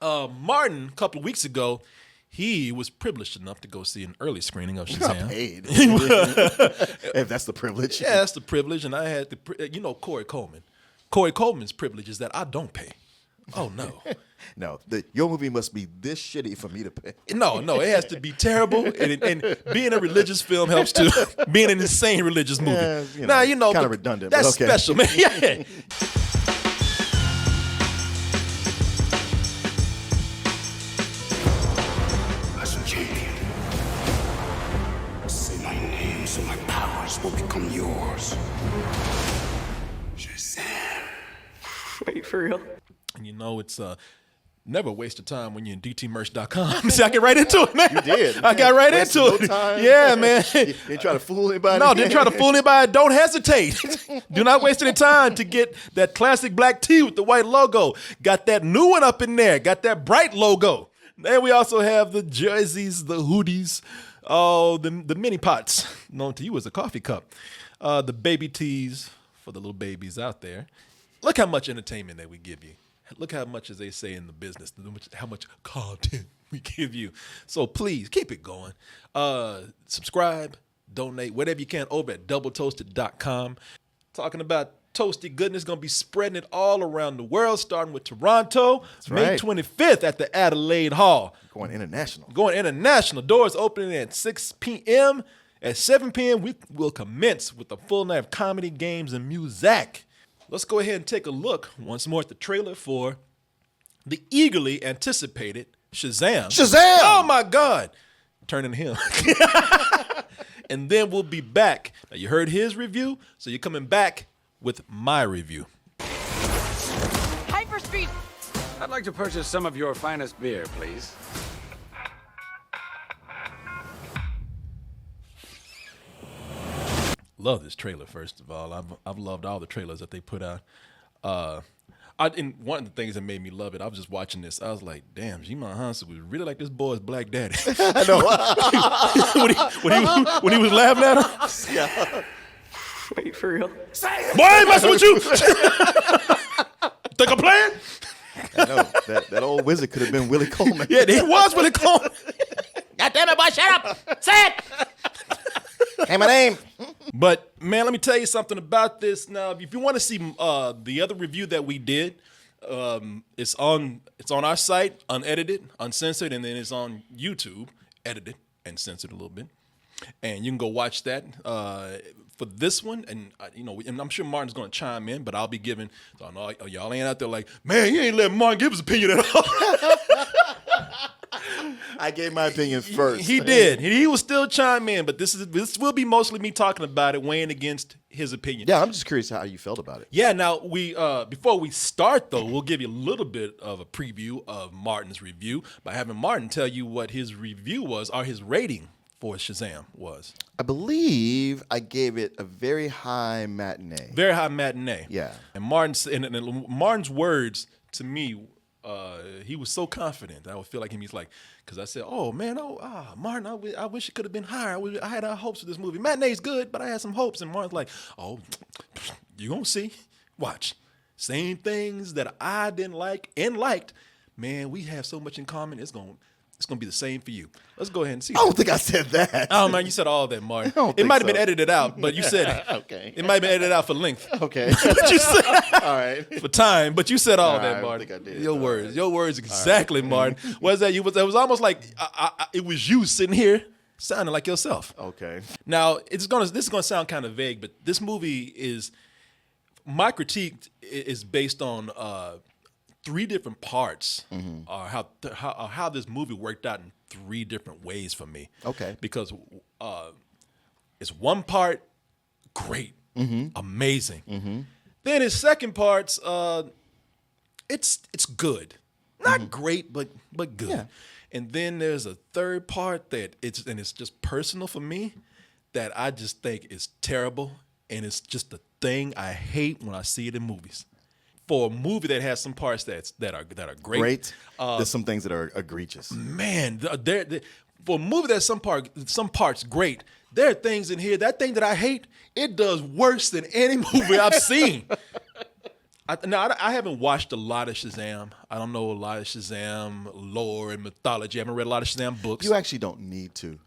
Martin, a couple of weeks ago, he was privileged enough to go see an early screening of Shazam. Paid. If that's the privilege. Yeah, that's the privilege. And I had Corey Coleman. Corey Coleman's privilege is that I don't pay. Oh, no. No, your movie must be this shitty for me to pay. No, it has to be terrible. And being a religious film helps too. Being an insane religious movie. Yeah, kind of redundant. That's but okay. special, man. Yeah. Listen, champion. Say my name so my powers will become yours. Shazam. Wait, for real? And it's never a waste of time when you're in dtmerch.com. See, I get right into it, man. You did. I got right into No it. time. Yeah, man. You didn't try to fool anybody? No, didn't try to fool anybody. Don't hesitate. Do not waste any time to get that classic black tee with the white logo. Got that new one up in there. Got that bright logo. Then we also have the jerseys, the hoodies, the mini pots, known to you as a coffee cup, the baby tees for the little babies out there. Look how much entertainment that we give you. Look how much, as they say in the business, how much content we give you. So please keep it going. Subscribe, donate, whatever you can over at doubletoasted.com. Talking about toasty goodness, going to be spreading it all around the world, starting with Toronto, May 25th at the Adelaide Hall. Going international. Doors opening at 6 p.m. At 7 p.m., we will commence with a full night of comedy, games, and music. Let's go ahead and take a look once more at the trailer for the eagerly anticipated Shazam. Shazam! Oh, my God. Turning to him. And then we'll be back. Now, you heard his review, so you're coming back with my review. Hyperspeed! I'd like to purchase some of your finest beer, please. Love this trailer, first of all. I've loved all the trailers that they put out. And one of the things that made me love it, I was just watching this. I was like, damn, Jimon Hansen was really like this boy's black daddy. I know. when he was laughing at him. Yeah. Wait, for real? Boy, I ain't messing with you. Think I'm playing? I know. That old wizard could have been Willie Coleman. Yeah, he was Willie Coleman. God damn it, boy, shut up! Say it! Hey, my name. But, man, let me tell you something about this. Now, if you want to see the other review that we did, it's on our site, unedited, uncensored, and then it's on YouTube, edited and censored a little bit. And you can go watch that for this one. And, and I'm sure Martin's going to chime in, but I'll be giving, so I know y'all ain't out there like, man, you ain't letting Martin give his opinion at all. I gave my opinion first. He did. He will still chime in, but this will be mostly me talking about it, weighing against his opinion. Yeah, I'm just curious how you felt about it. Yeah, now we before we start though, we'll give you a little bit of a preview of Martin's review by having Martin tell you what his review was, or his rating for Shazam was. I believe I gave it a very high matinee. Very high matinee. Yeah. And Martin's words to me, he was so confident that I would feel like him. He's like, because I said, "Oh man, Martin, I wish it could have been higher. I had high hopes for this movie. Matinee's good, but I had some hopes." And Martin's like, "Oh, you gonna see? Watch. Same things that I didn't like and liked. Man, we have so much in common. It's gonna be the same for you. Let's go ahead and see." I don't think I said that. Oh man, you said all that, Martin. don't It might have think been so. edited out, but you said it. Okay. It might have been edited out for length. Okay. But you said All right. for time, but you said all All right, that, I Martin. think I did. Your All words, right. your words exactly, Martin. Was that you? It was almost like it was you sitting here sounding like yourself. Okay. Now this is gonna sound kind of vague, but this movie is my critique is based on three different parts, how this movie worked out in three different ways for me. Okay. Because it's one part great, amazing. Then his second part's it's good, not great, but good. Yeah. And then there's a third part that it's just personal for me that I just think is terrible, and it's just the thing I hate when I see it in movies. For a movie that has some parts that are great, Great. There's some things that are egregious. man, for a movie that's some parts great, there are things in here. That thing that I hate, it does worse than any movie I've seen. I haven't watched a lot of Shazam. I don't know a lot of Shazam lore and mythology. I haven't read a lot of Shazam books. You actually don't need to,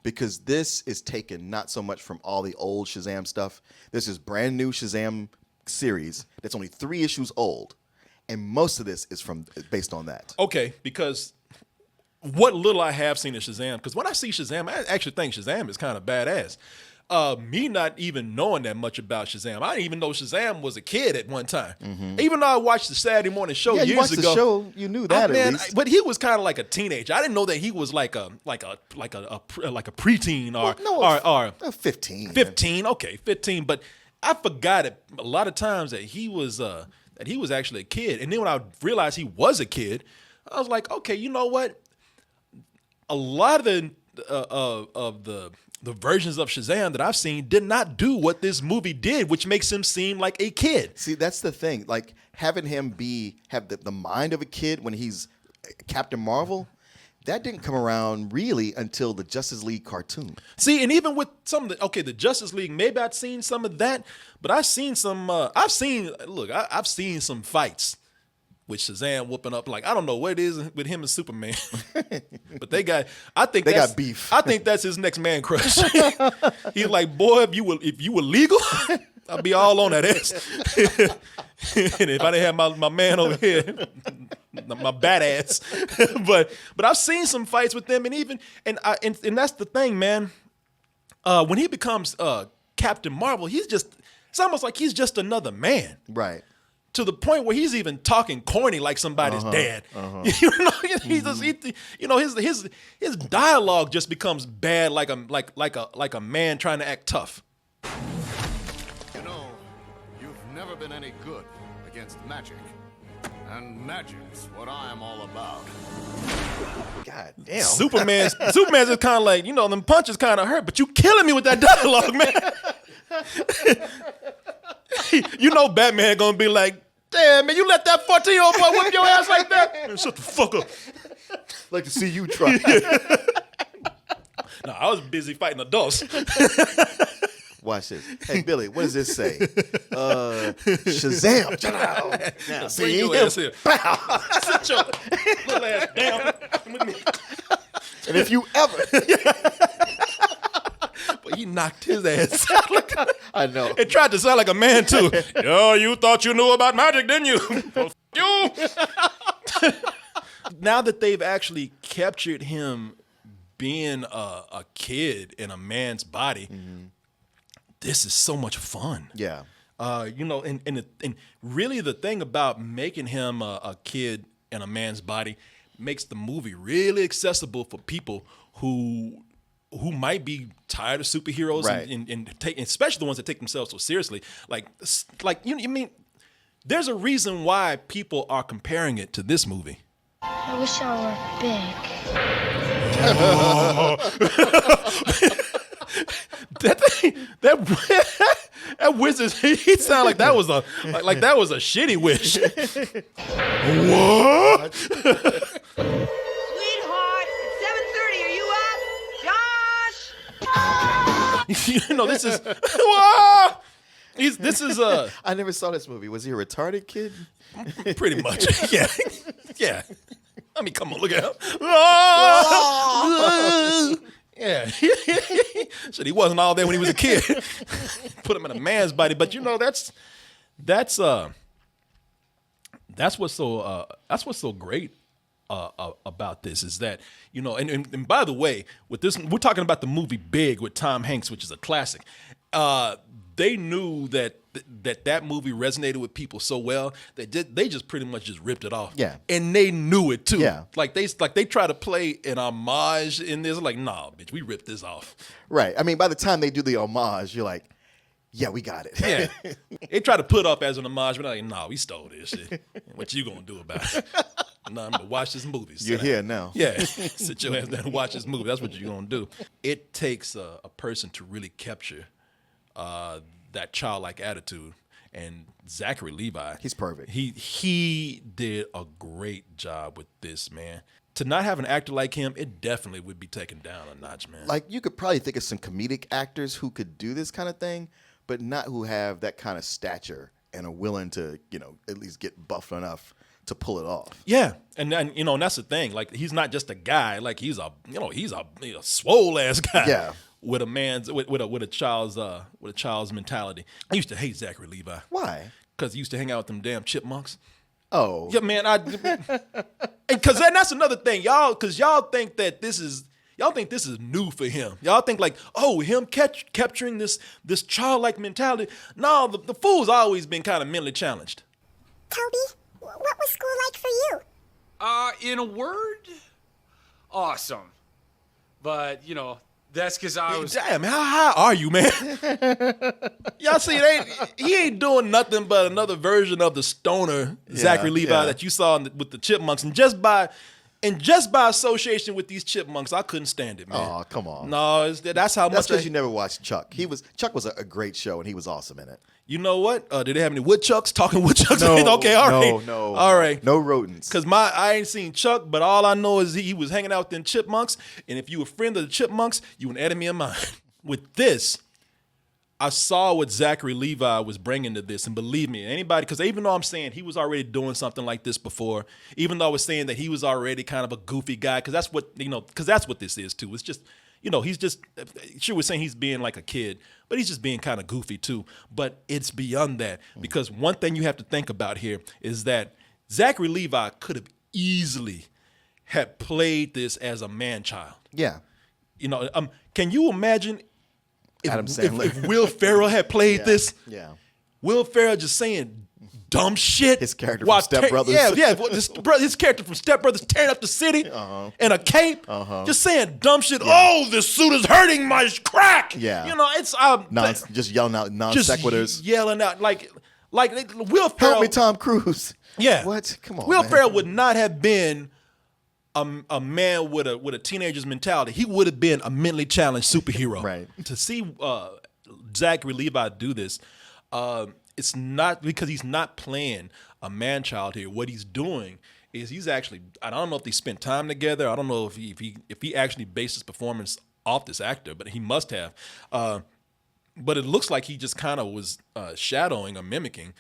because this is taken not so much from all the old Shazam stuff. This is brand new Shazam series that's only 3 issues old, and most of this is based on that. Okay, because what little I have seen of Shazam, because when I see Shazam, I actually think Shazam is kind of badass. Me not even knowing that much about Shazam, I didn't even know Shazam was a kid at one time. Even though I watched the Saturday morning show Yeah, you years watched ago, the show, you knew that at least. but he was kind of like a teenager. I didn't know that he was like a preteen or 15. 15. Okay, 15. But I forgot it a lot of times that he was actually a kid. And then when I realized he was a kid, I was like, okay, you know what? A lot of the versions of Shazam that I've seen did not do what this movie did, which makes him seem like a kid. See, that's the thing. Like, having him have the mind of a kid when he's Captain Marvel, that didn't come around really until the Justice League cartoon. See, and even with some of the Justice League, maybe I'd seen some of that, but I've seen I've seen some fights with Shazam whooping up. Like, I don't know what it is with him and Superman, but they got beef. I think that's his next man crush. He's like, boy, if you were legal, I'd be all on that ass. And if I didn't have my man over here, my badass. but I've seen some fights with them, and that's the thing, man. When he becomes Captain Marvel, it's almost like he's just another man. Right. To the point where he's even talking corny like somebody's dad. His dialogue just becomes bad, like a man trying to act tough. You know, you've never been any good against magic. And magic's what I am all about. God damn. Superman's just kind of like, them punches kind of hurt, but you killing me with that dialogue, man. Batman gonna be like, damn, man, you let that 14-year-old boy whip your ass like that? Man, shut the fuck up. Like to see you try. No, I was busy fighting adults. Watch this. Hey, Billy, what does this say? Shazam. Now, Bring your ass here. Sit your little ass down with me. And if you ever... But he knocked his ass out. I know. It tried to sound like a man, too. Yo, you thought you knew about magic, didn't you? Well, you. Now that they've actually captured him being a kid in a man's body, this is so much fun. Yeah. And really the thing about making him a kid in a man's body makes the movie really accessible for people who might be tired of superheroes, right, and especially the ones that take themselves so seriously. You mean there's a reason why people are comparing it to this movie. I wish I were big. That wizard, he sounded like that was a shitty wish. What? Sweetheart, it's 7:30. Are you up? Josh! This is I never saw this movie. Was he a retarded kid? pretty much. Yeah. I mean, come on, look at him. Yeah. Shit, he wasn't all there when he was a kid. Put him in a man's body, but that's what's so great about this is that, and by the way, with this, we're talking about the movie Big with Tom Hanks, which is a classic. They knew that movie resonated with people so well that they just pretty much just ripped it off. Yeah. And they knew it too. Yeah. Like they try to play an homage in this. Like, nah, bitch, we ripped this off. Right. I mean, by the time they do the homage, you're like, yeah, we got it. Yeah. They try to put up as an homage, but like, nah, we stole this shit. What you gonna do about it? Nah, I'm gonna watch this movie. You're here now. Yeah. Sit your ass down and watch this movie. That's what you're gonna do. It takes a person to really capture that childlike attitude, and Zachary Levi, he's perfect. He did a great job with this, man. To not have an actor like him, it definitely would be taken down a notch, man. Like, you could probably think of some comedic actors who could do this kind of thing, but not who have that kind of stature and are willing to, at least get buffed enough to pull it off. Yeah, and and that's the thing. Like, he's not just a guy. Like, he's a swole ass guy. Yeah. With a child's mentality. I used to hate Zachary Levi. Why? Because he used to hang out with them damn chipmunks. Oh. Yeah, man. Because that's another thing, y'all. Because y'all think this is new for him. Y'all think like, oh, him capturing this childlike mentality. No, the fool's always been kind of mentally challenged. Toby, what was school like for you? In a word, awesome. But, that's because I was... Damn, how high are you, man? Y'all see, he ain't doing nothing but another version of the stoner Zachary Levi that you saw with the chipmunks. And just by association with these chipmunks, I couldn't stand it, man. Oh, come on. No, that's how much. That's because you never watched Chuck. Chuck was a great show, and he was awesome in it. You know what? Did they have any woodchucks? Talking woodchucks? No, Okay, all right. No. All right. No rodents. Because I ain't seen Chuck, but all I know is he was hanging out with them chipmunks, and if you a friend of the chipmunks, you an enemy of mine. With this, I saw what Zachary Levi was bringing to this, and believe me, anybody, because even though I'm saying he was already doing something like this before, even though I was saying that he was already kind of a goofy guy, because that's what this is too. It's just, he's just, sure, we're saying he's being like a kid, but he's just being kind of goofy too. But it's beyond that, because one thing you have to think about here is that Zachary Levi could have easily had played this as a man-child. Yeah. Can you imagine Adam Sandler. if Will Ferrell had played this? Yeah. Will Ferrell just saying dumb shit. His character from Step Brothers. His character from Step Brothers tearing up the city in a cape, just saying dumb shit. Yeah. Oh, this suit is hurting my crack. Yeah. It's just yelling out non sequiturs. Yelling out like Will Ferrell. Help me, Tom Cruise. Yeah. What? Come on. Will man. Ferrell would not have been a man with a teenager's mentality. He would have been a mentally challenged superhero. Right. To see Zachary Levi do this, it's not because he's not playing a man-child here. What he's doing is he's actually, I don't know if they spent time together. I don't know if he actually based his performance off this actor, but he must have. But it looks like he just kind of was shadowing or mimicking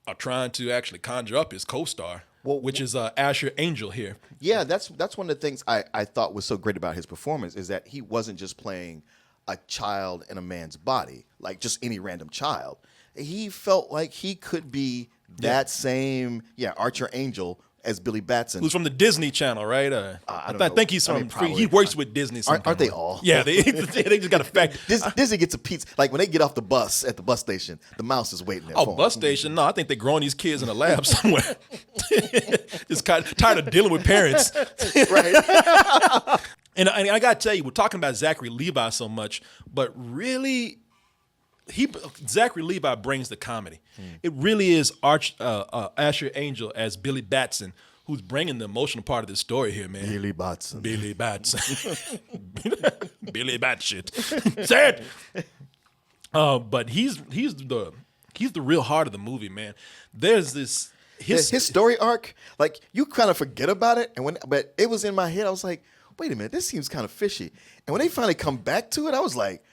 or trying to actually conjure up his co-star, which is Asher Angel here. Yeah, that's one of the things I thought was so great about his performance is that he wasn't just playing a child in a man's body, like just any random child. He felt like he could be that same Archer Angel as Billy Batson. Who's from the Disney Channel, right? I think he's from. He works with Disney. Aren't they all? Yeah, they just got a fact. Disney gets a pizza. Like when they get off the bus at the bus station, the mouse is waiting there. Oh, bus station? No, I think they're growing these kids in a lab somewhere. Just tired of dealing with parents, right? And I gotta tell you, we're talking about Zachary Levi so much, but really, Zachary Levi brings the comedy. It really is Asher Angel as Billy Batson who's bringing the emotional part of this story here, man. Billy Batson. Billy Batson. Billy Batshit. Say it. But he's the real heart of the movie, man. There's this his story arc. Like you kind of forget about it, but it was in my head. I was like, wait a minute, this seems kind of fishy. And when they finally come back to it, I was like,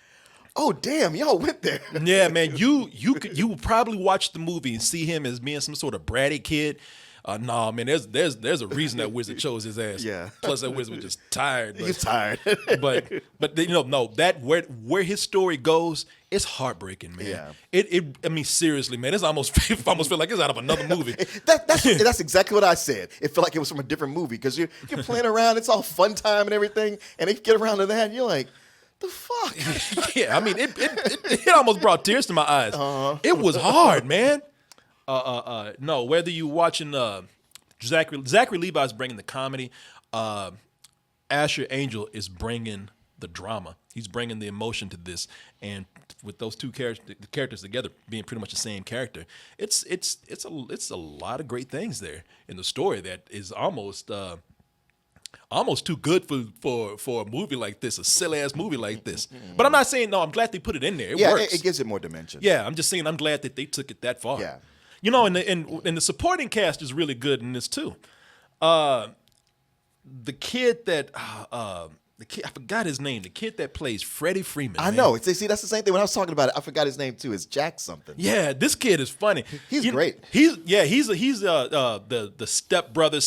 oh damn, y'all went there. Yeah, man. You would probably watch the movie and see him as being some sort of bratty kid. No, man. There's a reason that wizard chose his ass. Yeah. Plus that wizard was just tired. He's tired. but no. That where his story goes, it's heartbreaking, man. Yeah. I mean, seriously, man. It's almost feel like it's out of another movie. That's exactly what I said. It felt like it was from a different movie because you're playing around. It's all fun time and everything, and they get around to that, and you're like, the fuck? Yeah, I mean, it almost brought tears to my eyes. It was hard, man. No, whether you watching Zachary Levi's bringing the comedy, Asher Angel is bringing the drama. He's bringing the emotion to this, and with those two characters together being pretty much the same character, it's a lot of great things there in the story that is almost too good for a movie like this, a silly ass movie like this. But I'm not saying no. I'm glad they put it in there. It works. It gives it more dimension. Yeah, I'm just saying I'm glad that they took it that far. Yeah. And the supporting cast is really good in this too. The kid that the kid, I forgot his name. The kid that plays Freddie Freeman. I man. know. See, that's the same thing when I was talking about it. I forgot his name too. It's Jack something. Yeah, this kid is funny. He's great. He's the stepbrother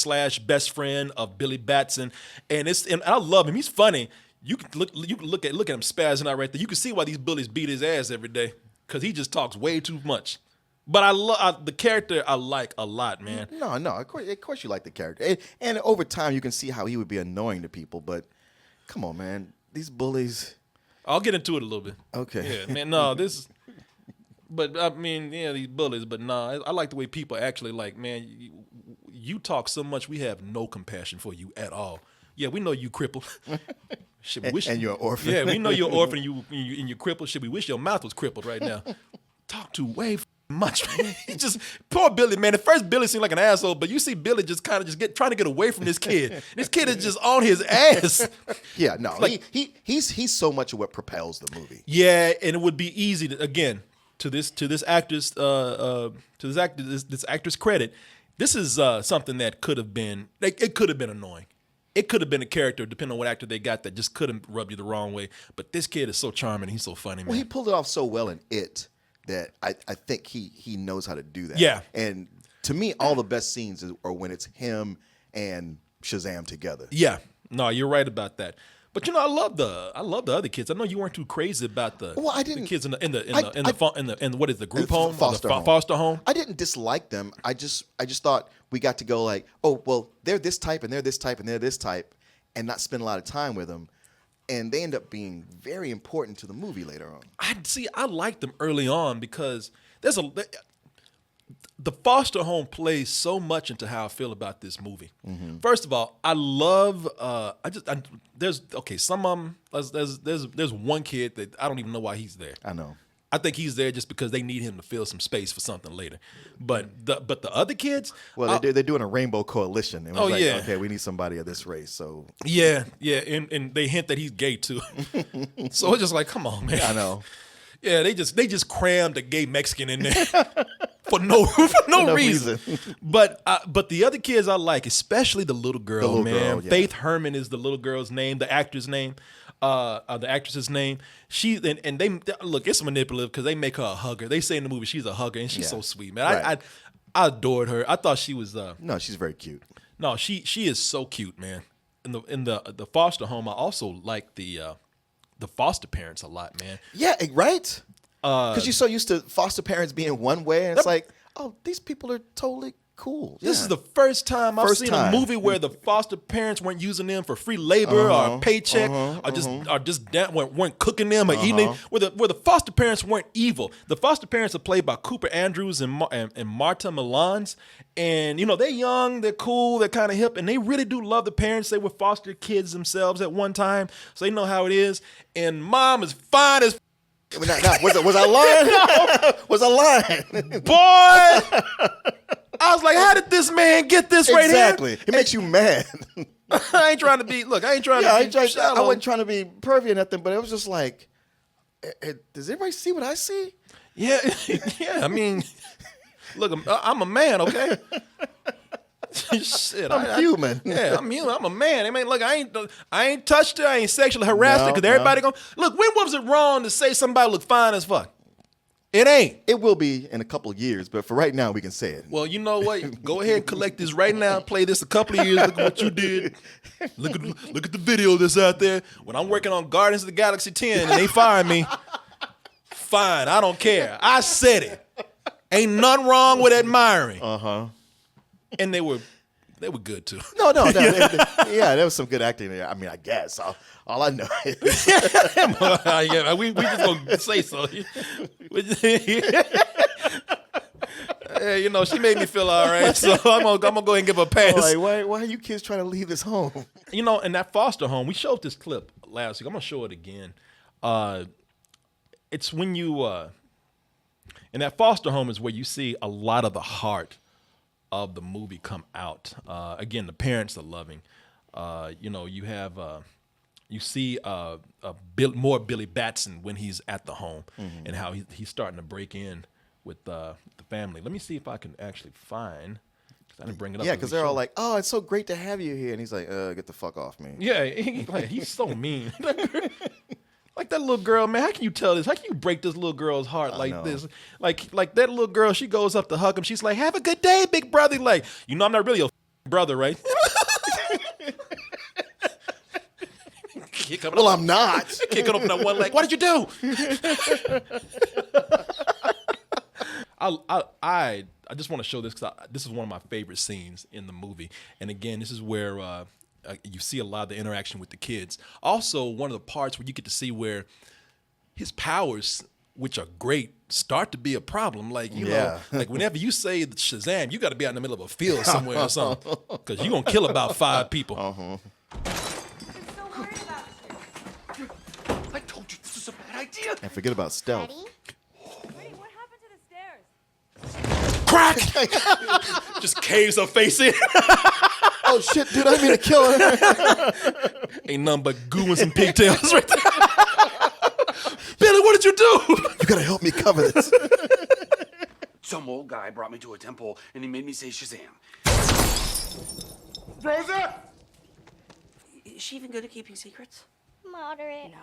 / best friend of Billy Batson, and I love him. He's funny. You can look at him spazzing out right there. You can see why these bullies beat his ass every day because he just talks way too much. But I love the character. I like a lot, man. No. Of course you like the character, and over time you can see how he would be annoying to people. But come on, man, these bullies. I'll get into it a little bit. Okay. Yeah, man. No, this. But I mean, yeah, these bullies. But no, I like the way people actually like. Man, you talk so much. We have no compassion for you at all. Yeah, we know you crippled. Shit, we wish and you're an orphan. Yeah, we know you're an orphan. And you crippled. Shit, we wish your mouth was crippled right now. Talk too way much, man. He just poor Billy, man. At first, Billy seemed like an asshole, but you see Billy just kind of trying to get away from this kid. This kid is just on his ass. Yeah, no, like, he's so much of what propels the movie. Yeah, and it would be easy to, again, to this actor's credit, this is something that could have been it could have been annoying. It could have been a character, depending on what actor they got, that just couldn't rub you the wrong way. But this kid is so charming. He's so funny, man. Well, he pulled it off so well in It that I think he knows how to do that. Yeah. And to me, all the best scenes are when it's him and Shazam together. Yeah. No, you're right about that. But I love the other kids. I know you weren't too crazy about the kids in the what is the group home, foster home. I didn't dislike them. I just thought we got to go like, oh well, they're this type and they're this type and they're this type, and not spend a lot of time with them. And they end up being very important to the movie later on. I liked them early on because the foster home plays so much into how I feel about this movie. Mm-hmm. First of all, I love there's one kid that I don't even know why he's there. I know. I think he's there just because they need him to fill some space for something later. But the other kids, well, they're doing a rainbow coalition. And yeah. Okay, we need somebody of this race. So yeah, and they hint that he's gay too. So it's just like, come on, man. I know. Yeah, they just crammed a gay Mexican in there for no reason. But the other kids I like, especially the little girl, man. Yeah. Faith Herman is the little girl's name, the actor's name, the actress's name. She and they look, it's manipulative because they make her a hugger. They say in the movie she's a hugger, and she's so sweet, man. Right. I adored her. I thought she was no, she's very cute. No, she is so cute, man. In the foster home, I also like the foster parents a lot, man. Yeah, right? Because you're so used to foster parents being one way, and it's like, oh, these people are totally cool. This is the first time I've seen a movie where the foster parents weren't using them for free labor or a paycheck, or just weren't cooking them or eating them. Where the foster parents weren't evil. The foster parents are played by Cooper Andrews and Marta Milans, and they're young, they're cool, they're kind of hip, and they really do love the parents. They were foster kids themselves at one time, so they know how it is. And mom is fine as. Was I lying? Was I lying? Boy! I was like, how did this man get this right here? Exactly. It makes you mad. I ain't trying to be. Look, I ain't trying to be shallow. I wasn't trying to be pervy or nothing, but it was just like, does everybody see what I see? Yeah, yeah. I mean, look, I'm a man, okay? Shit, I'm human. Yeah, I'm human. I'm a man. I mean, look, I ain't touched her. I ain't sexually harassed her because everybody gonna look. When was it wrong to say somebody look fine as fuck? It ain't. It will be in a couple of years, but for right now, we can say it. Well, you know what? Go ahead and collect this right now. Play this a couple of years. Look at what you did. Look at the video that's out there. When I'm working on Guardians of the Galaxy 10 and they fire me, fine. I don't care. I said it. Ain't nothing wrong with admiring. And they were good too. No. Yeah, there was some good acting there. I mean, I guess. All I know is. Yeah, we just gonna say so. Yeah, she made me feel all right, so I'm gonna go ahead and give her a pass. Like, why are you kids trying to leave this home? In that foster home, we showed this clip last week. I'm gonna show it again. It's when you in that foster home is where you see a lot of the heart of the movie come out. Again, the parents are loving. You have you see more Billy Batson when he's at the home, and how he's starting to break in with the family. Let me see if I can actually find. I didn't bring it up. Yeah, because they're all like, "Oh, it's so great to have you here," and he's like, "Get the fuck off me." Yeah, he's so mean. Like that little girl, man. How can you tell this? How can you break this little girl's heart like this? Like that little girl, she goes up to hug him. She's like, "Have a good day, big brother." Like, I'm not really your brother, right? Well, I'm not. Kicking open that one leg. What did you do? I just want to show this because this is one of my favorite scenes in the movie. And again, this is where you see a lot of the interaction with the kids. Also, one of the parts where you get to see where his powers, which are great, start to be a problem. Like, you know, like whenever you say Shazam, you got to be out in the middle of a field somewhere or something because you're going to kill about 5 people. I'm so worried about you. I told you this was a bad idea. And forget about stealth. Ready? Wait, what happened to the stairs? Crack! Just caves her face in. Oh shit, dude! I didn't mean to kill her. Ain't nothing but goo and some pigtails right there. Billy, what did you do? You gotta help me cover this. Some old guy brought me to a temple and he made me say Shazam. Rosa! Is she even good at keeping secrets? Moderate. No.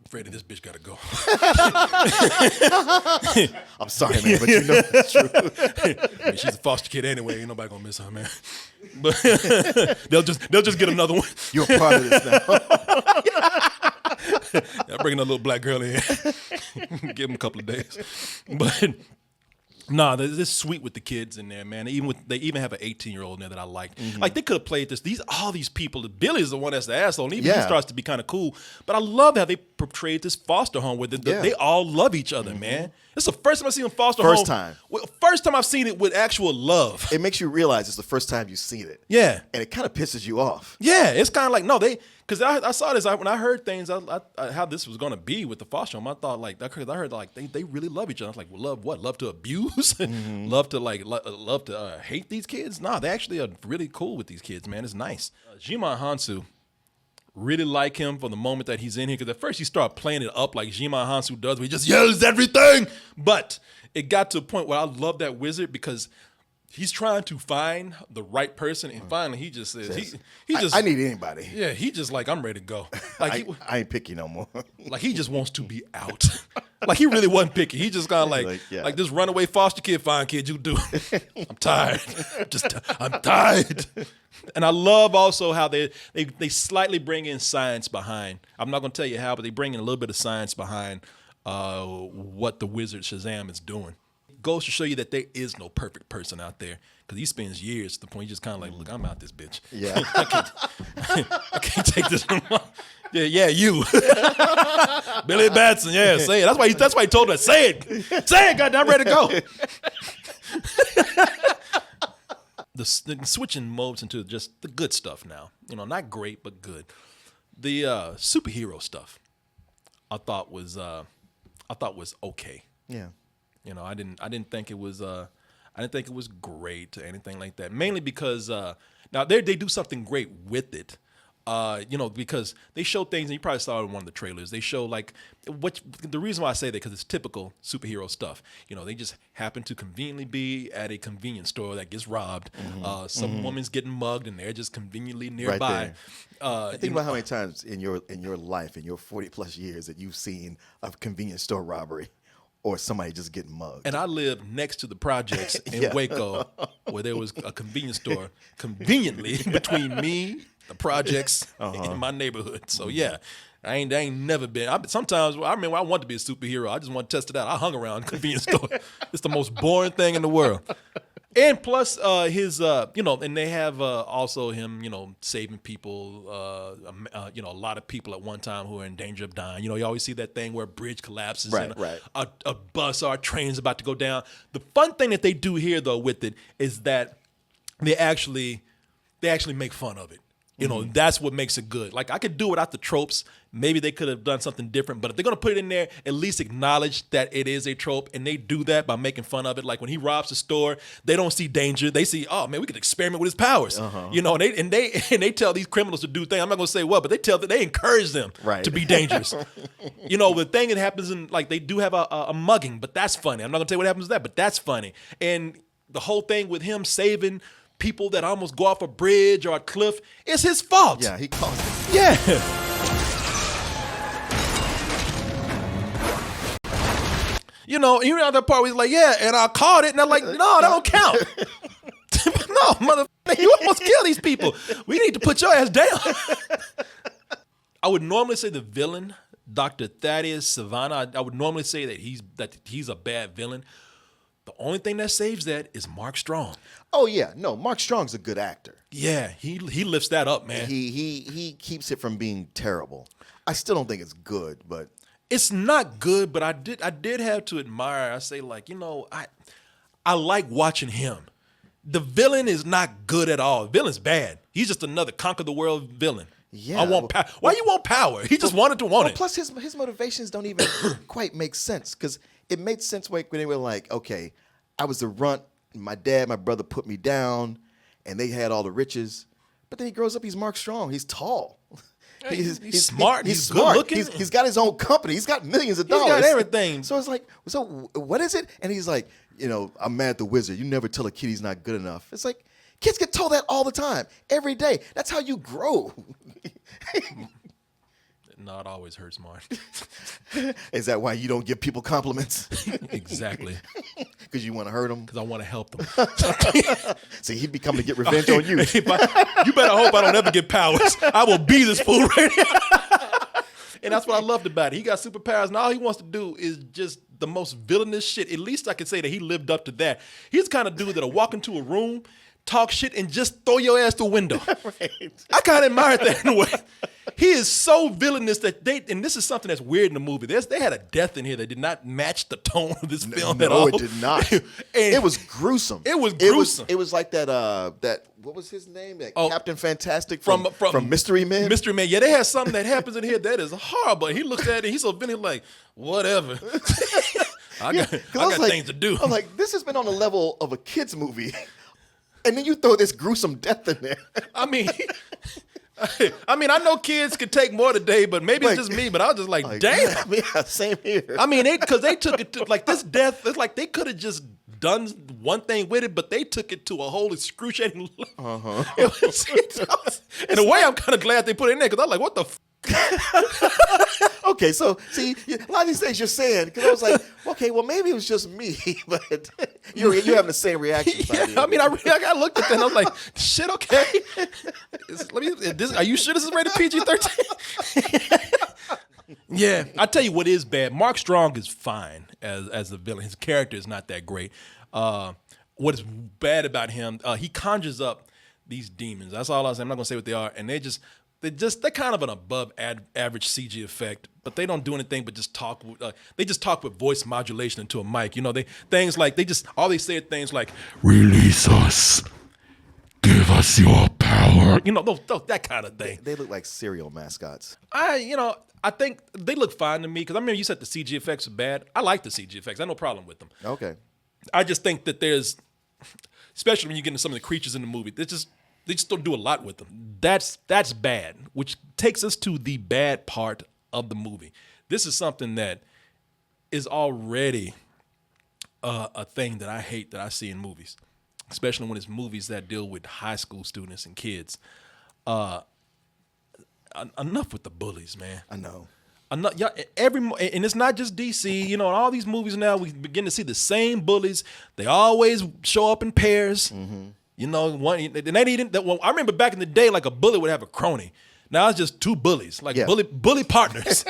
Freddie, this bitch gotta go. I'm sorry, man, but you know it's true. I mean, she's a foster kid anyway. Ain't nobody gonna miss her, man. But they'll just get another one. You're a part of this now. I'll bring another little black girl in. Give them a couple of days. But nah, this is sweet with the kids in there, man. They even have an 18-year-old in there that I like. Like they could have played this. All these people. Billy is the one that's the asshole. And even he starts to be kind of cool. But I love how they portrayed this foster home where they all love each other, man. It's the first time I've seen a foster home. First time. Well, first time I've seen it with actual love. It makes you realize it's the first time you've seen it. Yeah. And it kind of pisses you off. Yeah, it's kind of like, no, because I saw this, when I heard things, how this was going to be with the foster home, I thought because I heard like they really love each other. I was like, well, love what? Love to abuse? Love to hate these kids? Nah, they actually are really cool with these kids, man. It's nice. Jimon Hansu, really like him from the moment that he's in here, because at first he started playing it up like Jimon Hansu does, where he just yells everything. But it got to a point where I love that wizard because he's trying to find the right person, and finally he just says, I need anybody. yeah, he just like, I'm ready to go. Like I ain't picky no more. like he just wants to be out. Like he really wasn't picky. He just kind of like this runaway foster kid, fine kid, you do. I'm tired. I'm tired. And I love also how they slightly bring in science behind. I'm not going to tell you how, but they bring in a little bit of science behind what the wizard Shazam is doing. Goes to show you that there is no perfect person out there, because he spends years to the point he's just kind of like, look, I'm out this bitch. Yeah. I can't take this anymore. Yeah, you. Billy Batson, yeah, say it. That's why he told her, say it. Say it, goddamn, I'm ready to go. The switching modes into just the good stuff now. You know, not great, but good. The superhero stuff I thought was okay. Yeah. You know, I didn't think it was great or anything like that. Mainly because now they do something great with it. You know, because they show things, and you probably saw it in one of the trailers. They show like the reason why I say that, because it's typical superhero stuff. You know, they just happen to conveniently be at a convenience store that gets robbed. Some woman's getting mugged, and they're just conveniently nearby. Right there. Think about how many times in your life, in your 40+ years, that you've seen a convenience store robbery. Or somebody just getting mugged. And I lived next to the projects in Waco, where there was a convenience store conveniently between me, the projects, and my neighborhood. So yeah, I ain't never been. Sometimes I remember I wanted to be a superhero. I just want to test it out. I hung around a convenience store. It's the most boring thing in the world. And plus his, you know, and they have also him, you know, saving people, you know, a lot of people at one time who are in danger of dying. You know, you always see that thing where a bridge collapses and a bus or a train's about to go down. The fun thing that they do here, though, with it is that they actually make fun of it. You know, that's what makes it good. Like, I could do without the tropes. Maybe they could have done something different. But if they're going to put it in there, at least acknowledge that it is a trope. And they do that by making fun of it. Like, when he robs the store, they don't see danger. They see, oh, man, we could experiment with his powers. You know, and they tell these criminals to do things. I'm not going to say what, but they encourage them to be dangerous. You know, the thing that happens in, like, they do have a mugging, but that's funny. I'm not going to tell you what happens to that, but that's funny. And the whole thing with him saving people that almost go off a bridge or a cliff is his fault. Yeah, he caused it. Yeah. You know that part where he's like, yeah, and I caught it, and I'm like, no, that don't count. No, motherfucker, you almost kill these people. We need to put your ass down. I would normally say the villain, Dr. Thaddeus Savannah, I would normally say that he's a bad villain. The only thing that saves that is Mark Strong. Oh yeah, no, Mark Strong's a good actor. Yeah, he lifts that up, man. He keeps it from being terrible. I still don't think it's good, but It's not good, but I did have to admire. I say, like, I like watching him. The villain is not good at all. The villain's bad. He's just another conquer the world villain. Yeah, I want power. Why you want power? He just wanted to want it. Plus, his motivations don't even quite make sense, because it made sense when they were like, okay, I was the runt. My dad, my brother put me down, and they had all the riches. But then he grows up. He's Mark Strong. He's tall. He's smart. He's good smart. looking. He's got his own company. He's got millions of dollars. He's got everything. So it's like, so what is it? And he's like, I'm mad at the wizard. You never tell a kid he's not good enough. It's like, kids get told that all the time, every day. That's how you grow. No, it always hurts, Mark. Is that why you don't give people compliments? Exactly. Because you want to hurt them? Because I want to help them. See, he'd be coming to get revenge on you. You better hope I don't ever get powers. I will be this fool right here. And that's what I loved about it. He got superpowers, and all he wants to do is just the most villainous shit. At least I can say that he lived up to that. He's the kind of dude that'll walk into a room, talk shit, and just throw your ass through a window. Right. I kind of admired that in a way. He is so villainous that and this is something that's weird in the movie. They had a death in here that did not match the tone of this film at all. No, it did not. It was gruesome. It was gruesome. It was like that, what was his name? That Captain Fantastic from Mystery Men? Mystery Men. Yeah, they had something that happens in here that is horrible. He looks at it, he's so villain, like, whatever. I got things to do. I'm like, this has been on the level of a kid's movie. And then you throw this gruesome death in there. I mean, I know kids could take more today, but maybe it's just me. But I was just like, damn. Yeah, same here. I mean, because they took it to, like, this death. It's like they could have just done one thing with it, but they took it to a whole excruciating level. In a way, I'm kind of glad they put it in there, because I'm like, what the Okay, so see, a lot of these things you're saying, because I was like, okay, well, maybe it was just me, but you're having the same reaction. Yeah, I mean, I looked at that and I was like, shit, okay. Are you sure this is rated PG-13? Yeah, I tell you what is bad. Mark Strong is fine as a villain. His character is not that great. What is bad about him, he conjures up these demons. That's all I'm saying. I'm not going to say what they are. And they're kind of an above average CG effect, but they don't do anything but just talk. They just talk with voice modulation into a mic. All they say are things like, release us, give us your power. That kind of thing. They look like cereal mascots. I think they look fine to me, because I remember you said the CG effects are bad. I like the CG effects. I have no problem with them. Okay. I just think that especially when you get into some of the creatures in the movie, they just don't do a lot with them. That's bad, which takes us to the bad part of the movie. This is something that is already a thing that I hate that I see in movies, especially when it's movies that deal with high school students and kids. Enough with the bullies, man. I know. And it's not just DC. In all these movies now, we begin to see the same bullies. They always show up in pairs. Mm-hmm. I remember back in the day, like, a bully would have a crony. Now it's just two bullies, like bully partners.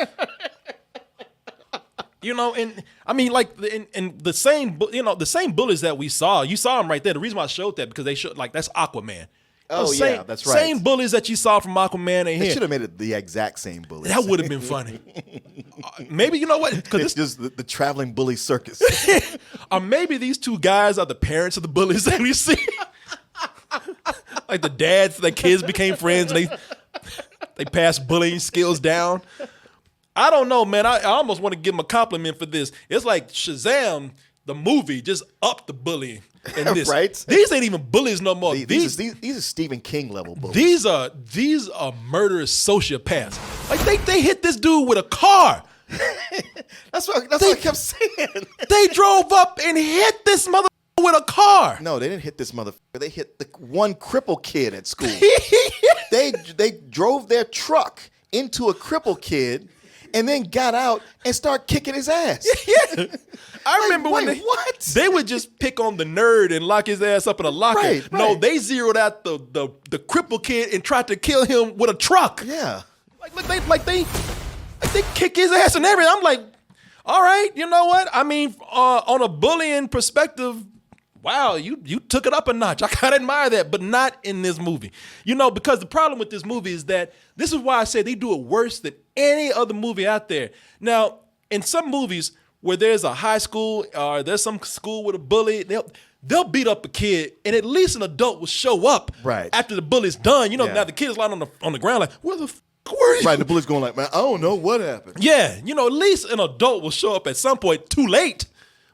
And I mean, like, and the same bullies that we saw. You saw them right there. The reason why I showed that, because they showed, like, that's Aquaman. Yeah, that's right. Same bullies that you saw from Aquaman and here. They should have made it the exact same bullies. That would have been funny. Maybe, you know what? Because it's just the traveling bully circus. Or maybe these two guys are the parents of the bullies that we see. Like the dads, the kids became friends, and they passed bullying skills down. I don't know, man. I almost want to give them a compliment for this. It's like Shazam, the movie, just upped the bullying. In this. Right? These ain't even bullies no more. These are Stephen King level bullies. These are murderous sociopaths. Like, they hit this dude with a car. That's what I kept saying. They drove up and hit this mother with a car. No, they didn't hit this motherfucker. They hit the one crippled kid at school. They drove their truck into a crippled kid and then got out and started kicking his ass. Yeah. I remember when what? they would just pick on the nerd and lock his ass up in a locker. Right, No, right. they zeroed out the crippled kid and tried to kill him with a truck. Yeah. They kick his ass and everything. I'm like, all right, you know what? I mean, on a bullying perspective, wow, you took it up a notch. I gotta admire that, but not in this movie. You know, because the problem with this movie is that this is why I say they do it worse than any other movie out there. Now, in some movies where there's a high school or there's some school with a bully, they'll beat up a kid, and at least an adult will show up Right. after the bully's done. You know, Yeah. now the kid is lying on the ground like, where the f were you? Right, the bully's going like, man, I don't know what happened. Yeah, you know, at least an adult will show up at some point, too late,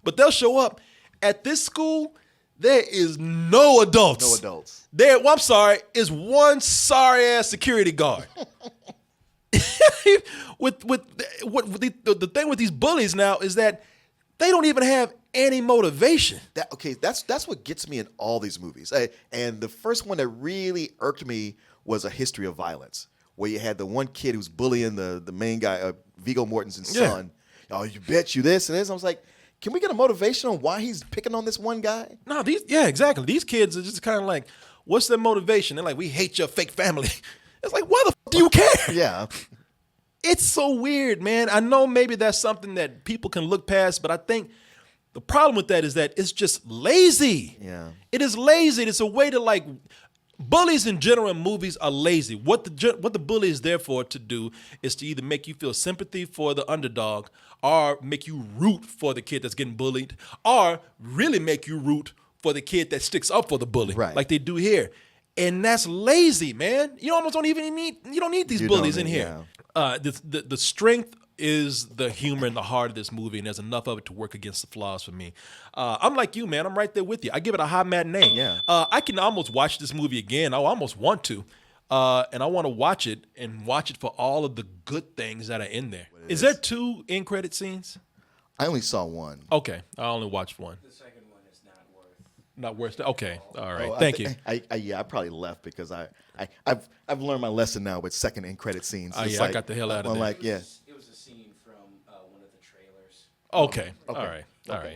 but they'll show up. At this school, there is no adults. No adults. I'm sorry, is one sorry ass security guard. The thing with these bullies now is that they don't even have any motivation. That's what gets me in all these movies. And the first one that really irked me was A History of Violence, where you had the one kid who's bullying the main guy, Viggo Mortensen's Yeah. son. Oh, you bet you this and this. I was like, can we get a motivation on why he's picking on this one guy? No, exactly. These kids are just kind of like, what's their motivation? They're like, we hate your fake family. It's like, why the f do you care? Yeah. It's so weird, man. I know maybe that's something that people can look past, but I think the problem with that is that it's just lazy. Yeah. It is lazy. It's a way to like, bullies in general in movies are lazy. What the bully is there for to do is to either make you feel sympathy for the underdog or make you root for the kid that's getting bullied or really make you root for the kid that sticks up for the bully, Right. like they do here. And that's lazy, man. You almost don't even need these You bullies don't in need- here. The strength is the humor and the heart of this movie, and there's enough of it to work against the flaws for me. I'm like you, man. I'm right there with you. I give it a high matinee. Yeah. I can almost watch this movie again. I almost want to. And I want to watch it for all of the good things that are in there. Is there 2 end credit scenes? I only saw one. Okay, I only watched one. The second one is not worth. Not worth it. Okay, all right. Oh, Thank you. I probably left because I've learned my lesson now with second end credit scenes. Oh, It's yeah, I got the hell out of I'm there. like, yeah. It was a scene from one of the trailers. Okay. All right.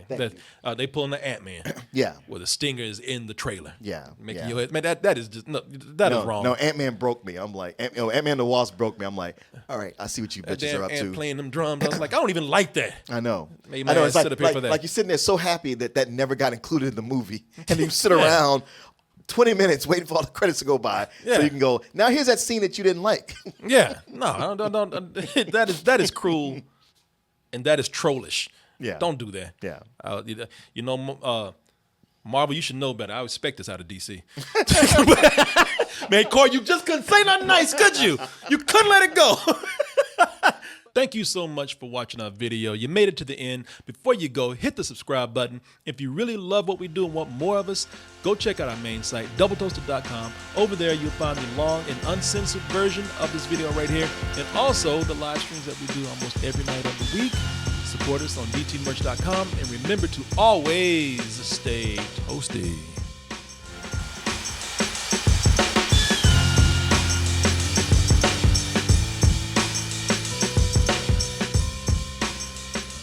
Thank They pulling the Ant-Man. Yeah. Where the stinger is in the trailer. Yeah, Making yeah. your head, man, that is just that is wrong. No, Ant-Man broke me. I'm like, Ant-Man the Wasp broke me. I'm like, all right, I see what you That bitches damn are up Ant to. playing them drums. I was like, I don't even like that. I know. Made my I know. ass It's like, sit up here for that. like you're sitting there so happy that never got included in the movie, and you sit around 20 minutes waiting for all the credits to go by Yeah. so you can go, now here's that scene that you didn't like. Yeah. No, don't that is cruel and that is trollish. Yeah. Don't do that. Yeah. Marvel, you should know better. I expect this out of DC. Man, Corey, you just couldn't say nothing nice, could you? You couldn't let it go. Thank you so much for watching our video. You made it to the end. Before you go, hit the subscribe button. If you really love what we do and want more of us, go check out our main site, doubletoasted.com. Over there, you'll find the long and uncensored version of this video right here, and also the live streams that we do almost every night of the week. Support us on dtmerch.com, and remember to always stay toasty.